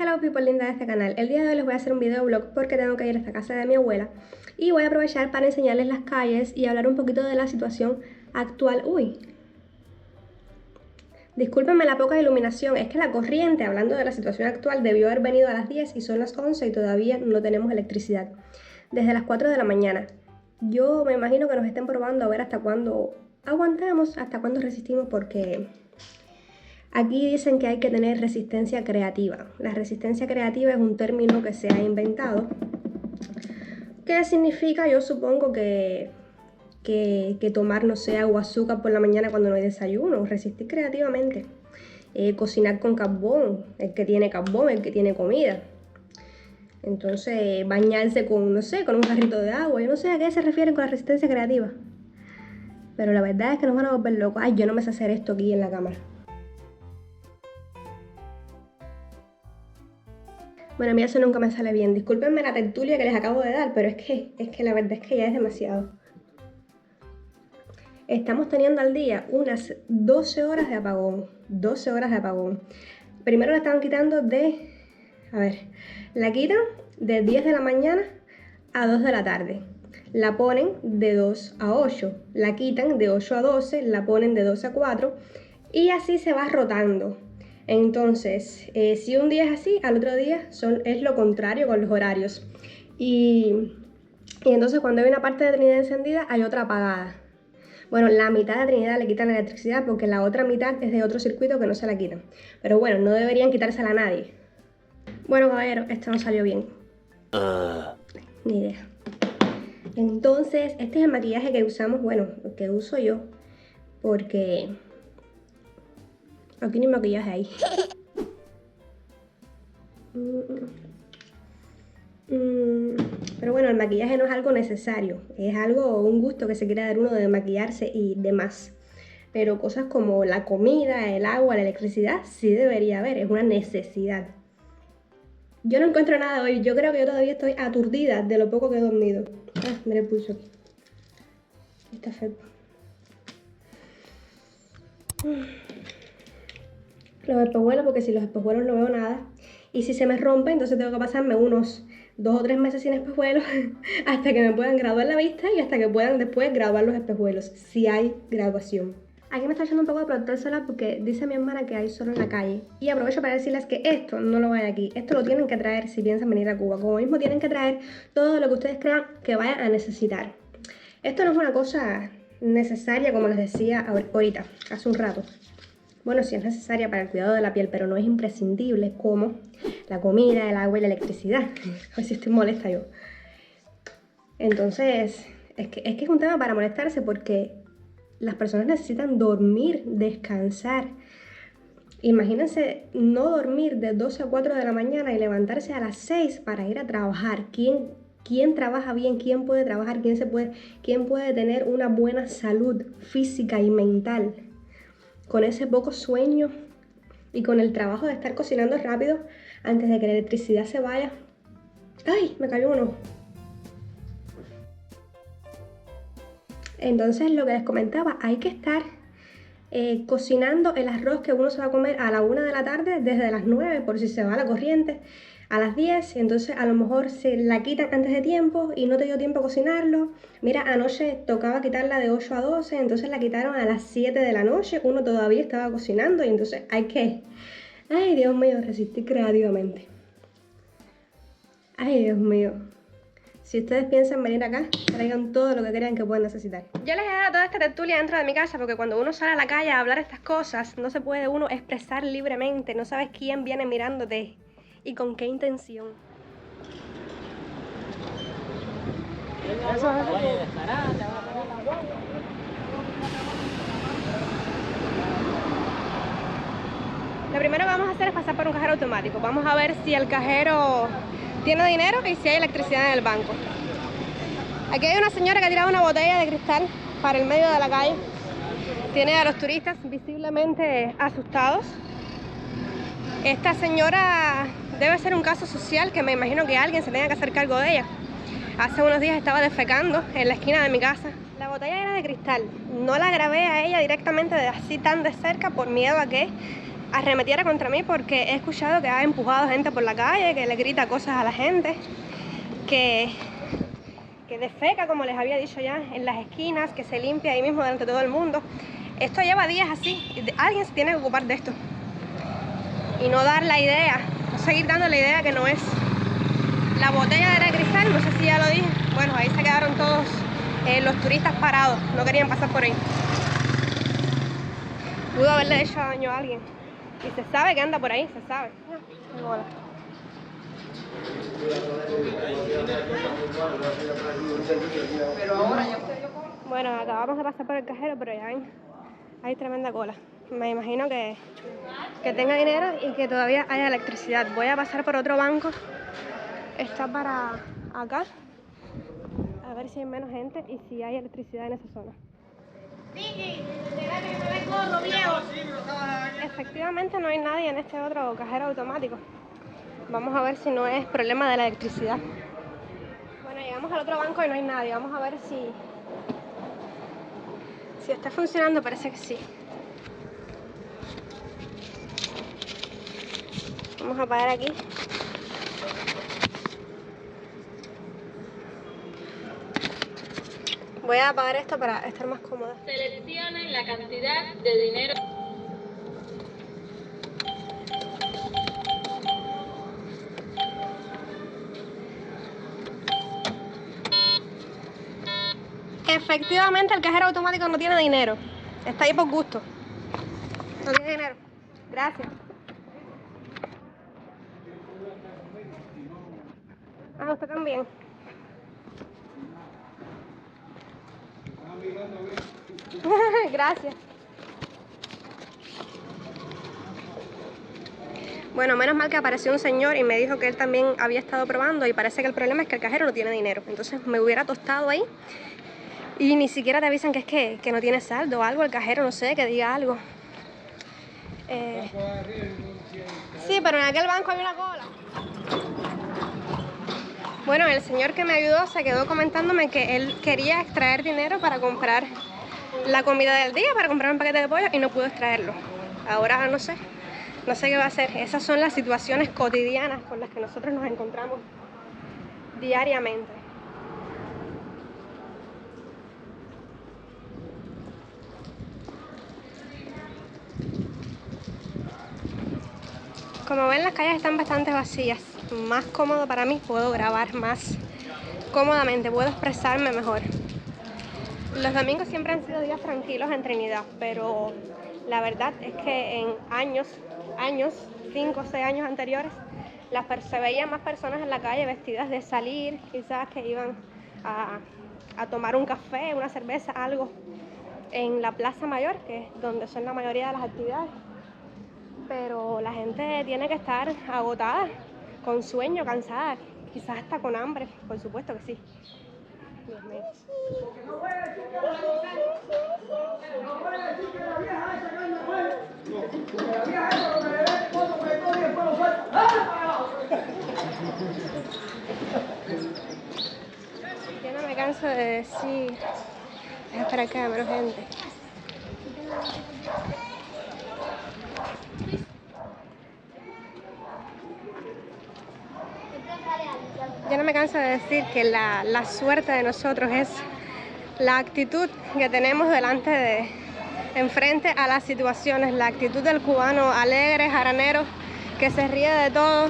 Hello people linda de este canal. El día de hoy les voy a hacer un video blog porque tengo que ir a esta casa de mi abuela y voy a aprovechar para enseñarles las calles y hablar un poquito de la situación actual. Discúlpenme la poca iluminación, es que la corriente, hablando de la situación actual, debió haber venido a las 10 y son las 11 y todavía no tenemos electricidad. Desde las 4 de la mañana. Yo me imagino que nos estén probando a ver hasta cuándo aguantamos, hasta cuándo resistimos, porque aquí dicen que hay que tener resistencia creativa. La resistencia creativa es un término que se ha inventado. ¿Qué significa? Yo supongo que tomar, no sé, agua, azúcar por la mañana cuando no hay desayuno. Resistir creativamente. Cocinar con carbón, el que tiene carbón, el que tiene comida. Entonces, bañarse con, no sé, con un jarrito de agua. Yo no sé a qué se refieren con la resistencia creativa. Pero la verdad es que nos van a volver locos. Ay, yo no me sé hacer esto aquí en la cámara. Bueno, a mí eso nunca me sale bien. Discúlpenme la tertulia que les acabo de dar, pero es que la verdad es que ya es demasiado. Estamos teniendo al día unas 12 horas de apagón. 12 horas de apagón. Primero la estaban quitando la quitan de 10 de la mañana a 2 de la tarde. La ponen de 2 a 8. La quitan de 8 a 12, la ponen de 2 a 4 y así se va rotando. Entonces, si un día es así, al otro día es lo contrario con los horarios. Y entonces cuando hay una parte de Trinidad encendida, hay otra apagada. Bueno, la mitad de Trinidad le quitan la electricidad porque la otra mitad es de otro circuito que no se la quitan. Pero bueno, no deberían quitársela a nadie. Bueno, caballero, esto no salió bien. Ni idea. Entonces, este es el maquillaje que usamos, bueno, que uso yo, porque aquí no hay maquillaje ahí. Pero bueno, el maquillaje no es algo necesario, es un gusto que se quiere dar uno de maquillarse y demás. Pero cosas como la comida, el agua, la electricidad, sí debería haber, es una necesidad. Yo no encuentro nada hoy, yo creo que yo todavía estoy aturdida de lo poco que he dormido. Mira el pulso aquí. Está feo. Los espejuelos, porque si los espejuelos no veo nada. Y si se me rompe, entonces tengo que pasarme unos 2 o 3 meses sin espejuelos hasta que me puedan graduar la vista y hasta que puedan después graduar los espejuelos, si hay graduación. Aquí me está echando un poco de protector solar porque dice mi hermana que hay solo en la calle. Y aprovecho para decirles que esto no lo hay aquí. Esto lo tienen que traer si piensan venir a Cuba. Como mismo tienen que traer todo lo que ustedes crean que vayan a necesitar. Esto no es una cosa necesaria, como les decía ahorita, hace un rato. Bueno, sí es necesaria para el cuidado de la piel, pero no es imprescindible como la comida, el agua y la electricidad. A ver si estoy molesta yo. Entonces, es que es un tema para molestarse porque las personas necesitan dormir, descansar. Imagínense no dormir de 12 a 4 de la mañana y levantarse a las 6 para ir a trabajar. ¿Quién trabaja bien? ¿Quién puede trabajar? ¿Quién puede tener una buena salud física y mental con ese poco sueño y con el trabajo de estar cocinando rápido antes de que la electricidad se vaya? ¡Ay! Me cayó uno. Entonces, lo que les comentaba, hay que estar cocinando el arroz que uno se va a comer a la 1 de la tarde desde las 9, por si se va la corriente, a las 10, y entonces a lo mejor se la quitan antes de tiempo y no te dio tiempo a cocinarlo. Mira, anoche tocaba quitarla de 8 a 12, entonces la quitaron a las 7 de la noche, uno todavía estaba cocinando y entonces hay que, ay Dios mío, resistir creativamente. Ay Dios mío. Si ustedes piensan venir acá, traigan todo lo que crean que puedan necesitar. Yo les he dado toda esta tertulia dentro de mi casa porque cuando uno sale a la calle a hablar estas cosas, no se puede uno expresar libremente, no sabes quién viene mirándote y con qué intención. Lo primero que vamos a hacer es pasar por un cajero automático. Vamos a ver si el cajero tiene dinero y si hay electricidad en el banco. Aquí hay una señora que ha tirado una botella de cristal para el medio de la calle. Tiene a los turistas visiblemente asustados. Esta señora debe ser un caso social que me imagino que alguien se tenga que hacer cargo de ella. Hace unos días estaba defecando en la esquina de mi casa. La botella era de cristal. No la grabé a ella directamente así tan de cerca por miedo a que arremetiera contra mí porque he escuchado que ha empujado gente por la calle, que le grita cosas a la gente, que defeca, como les había dicho ya, en las esquinas, que se limpia ahí mismo delante de todo el mundo. Esto lleva días así, y alguien se tiene que ocupar de esto. Y no dar la idea, no seguir dando la idea que no es. La botella de cristal, no sé si ya lo dije, bueno, ahí se quedaron todos los turistas parados, no querían pasar por ahí. Pudo haberle hecho daño a alguien. Y se sabe que anda por ahí, se sabe. Bueno, acabamos de pasar por el cajero, pero ya ven, hay tremenda cola. Me imagino que tenga dinero y que todavía haya electricidad. Voy a pasar por otro banco. Está para acá. A ver si hay menos gente y si hay electricidad en esa zona. Efectivamente no hay nadie en este otro cajero automático. Vamos a ver si no es problema de la electricidad. Bueno, llegamos al otro banco y no hay nadie. Vamos a ver si está funcionando. Parece que sí. Vamos a pagar aquí. Voy a apagar esto para estar más cómoda. Seleccionen la cantidad de dinero. Efectivamente el cajero automático no tiene dinero. Está ahí por gusto. No tiene dinero. Gracias. Ah, usted también. Gracias. Bueno, menos mal que apareció un señor y me dijo que él también había estado probando y parece que el problema es que el cajero no tiene dinero. Entonces me hubiera tostado ahí y ni siquiera te avisan que es que no tiene saldo o algo, el cajero, no sé, que diga algo. Sí, pero en aquel banco hay una cola. Bueno, el señor que me ayudó se quedó comentándome que él quería extraer dinero para comprar la comida del día, para comprar un paquete de pollo y no pudo extraerlo. Ahora no sé qué va a hacer. Esas son las situaciones cotidianas con las que nosotros nos encontramos diariamente. Como ven, las calles están bastante vacías. Más cómodo para mí, puedo grabar más cómodamente, puedo expresarme mejor. Los domingos siempre han sido días tranquilos en Trinidad, pero la verdad es que en años, 5 o 6 años anteriores, se veían más personas en la calle vestidas de salir, quizás que iban a tomar un café, una cerveza, algo, en la Plaza Mayor, que es donde son la mayoría de las actividades. Pero la gente tiene que estar agotada, con sueño, cansada, quizás hasta con hambre, por supuesto que sí. Dios mío. Yo no me canso de decir, es para que haya menos gente. Yo no me canso de decir que la suerte de nosotros es la actitud que tenemos enfrente a las situaciones, la actitud del cubano alegre, jaranero, que se ríe de todo,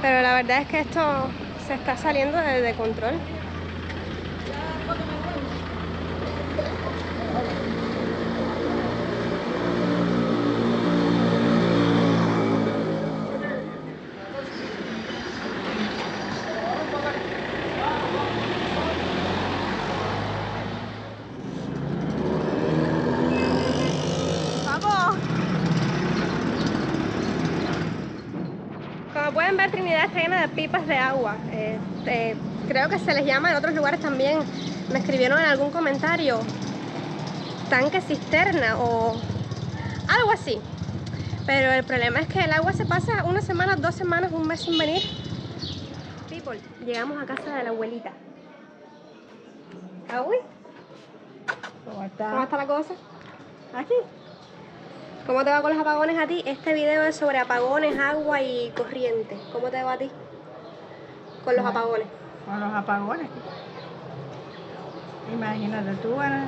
pero la verdad es que esto se está saliendo de control. Como pueden ver, Trinidad está llena de pipas de agua. Creo que se les llama en otros lugares también. Me escribieron en algún comentario tanque cisterna o algo así. Pero el problema es que el agua se pasa 1 semana, 2 semanas, 1 mes sin venir. People, llegamos a casa de la abuelita. ¿Aui? ¿Cómo está? ¿Cómo está la cosa? Aquí. ¿Cómo te va con los apagones a ti? Este video es sobre apagones, agua y corriente. ¿Cómo te va a ti con los apagones? Con los apagones. Imagínate tú, Ana.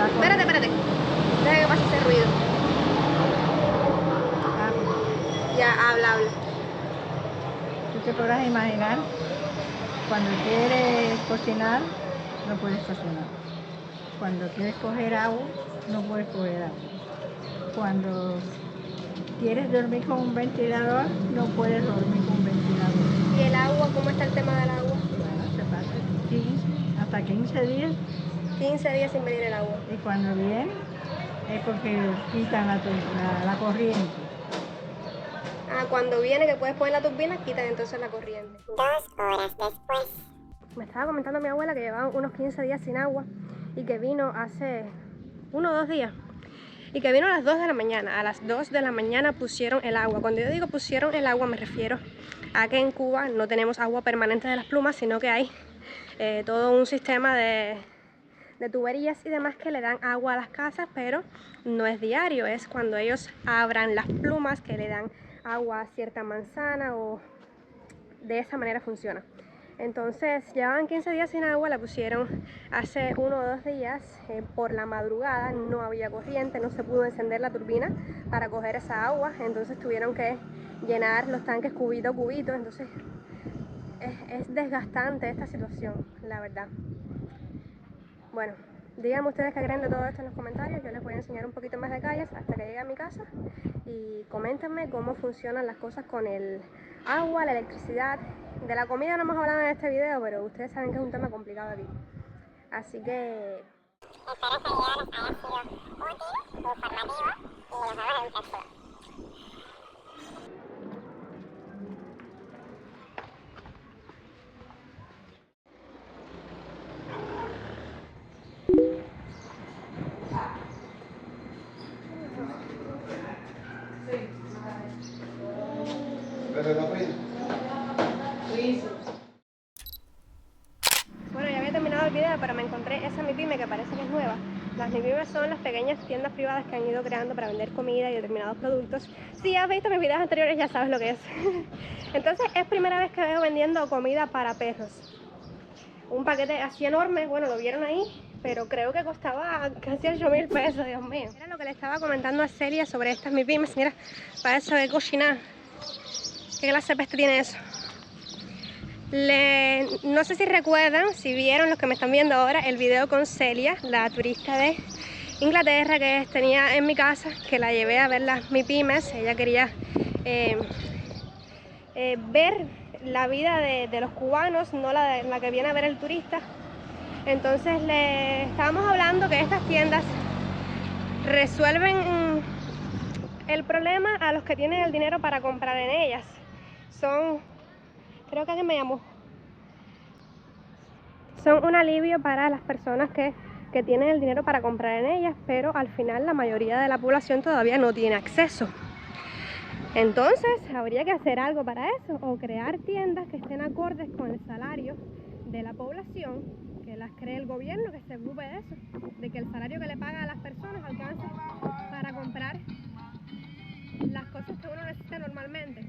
Espérate. Deja que pase ese ruido. Ya, habla. Tú te podrás imaginar, cuando quieres cocinar, no puedes cocinar. Cuando quieres coger agua, no puedes coger agua. Cuando quieres dormir con un ventilador, no puedes dormir con un ventilador. ¿Y el agua? ¿Cómo está el tema del agua? Bueno, se pasa hasta 15 días. 15 días sin venir el agua. Y cuando viene, es porque quitan la corriente. Ah, cuando viene que puedes poner la turbina, quitan entonces la corriente. 2 horas después. Me estaba comentando mi abuela que llevaba unos 15 días sin agua y que vino hace 1 o 2 días. Y que vino a las 2 de la mañana. A las 2 de la mañana pusieron el agua. Cuando yo digo pusieron el agua, me refiero a que en Cuba no tenemos agua permanente de las plumas, sino que hay todo un sistema de tuberías y demás que le dan agua a las casas, pero no es diario. Es cuando ellos abran las plumas que le dan agua a cierta manzana, o de esa manera funciona. Entonces llevaban 15 días sin agua, la pusieron hace 1 o 2 días por la madrugada. No había corriente, no se pudo encender la turbina para coger esa agua, entonces tuvieron que llenar los tanques cubito a cubito. Entonces es desgastante esta situación, la verdad. Bueno, díganme ustedes qué creen de todo esto en los comentarios. Yo les voy a enseñar un poquito más detalles hasta que llegue a mi casa, y coméntenme cómo funcionan las cosas con el agua, la electricidad. De la comida no hemos hablado en este video, pero ustedes saben que es un tema complicado aquí. Así que Espero que el video les haya sido útil, informativo y nos vemos en un próximo. bueno, ya había terminado el video, pero me encontré esa Mi Pyme que parece que es nueva. Las Mi Pymes son las pequeñas tiendas privadas que han ido creando para vender comida y determinados productos. Si has visto mis videos anteriores ya sabes lo que es. Entonces es primera vez que veo vendiendo comida para perros. Un paquete así enorme, bueno, lo vieron ahí, pero creo que costaba casi 8.000 pesos, Dios mío. Era lo que le estaba comentando a Celia sobre estas Mi Pymes. Mira, para eso de cocinar. ¿Qué clase de peste tiene eso? No sé si recuerdan, si vieron los que me están viendo ahora, el video con Celia, la turista de Inglaterra que tenía en mi casa, que la llevé a ver las Mi Pymes. Ella quería ver la vida de los cubanos, no la que viene a ver el turista. Entonces le estábamos hablando que estas tiendas resuelven el problema a los que tienen el dinero para comprar en ellas. Creo que alguien me llamó. Son un alivio para las personas que tienen el dinero para comprar en ellas, pero al final la mayoría de la población todavía no tiene acceso. Entonces habría que hacer algo para eso, o crear tiendas que estén acordes con el salario de la población, que las cree el gobierno, que se ocupe de eso, de que el salario que le paga a las personas alcance para comprar las cosas que uno necesita normalmente.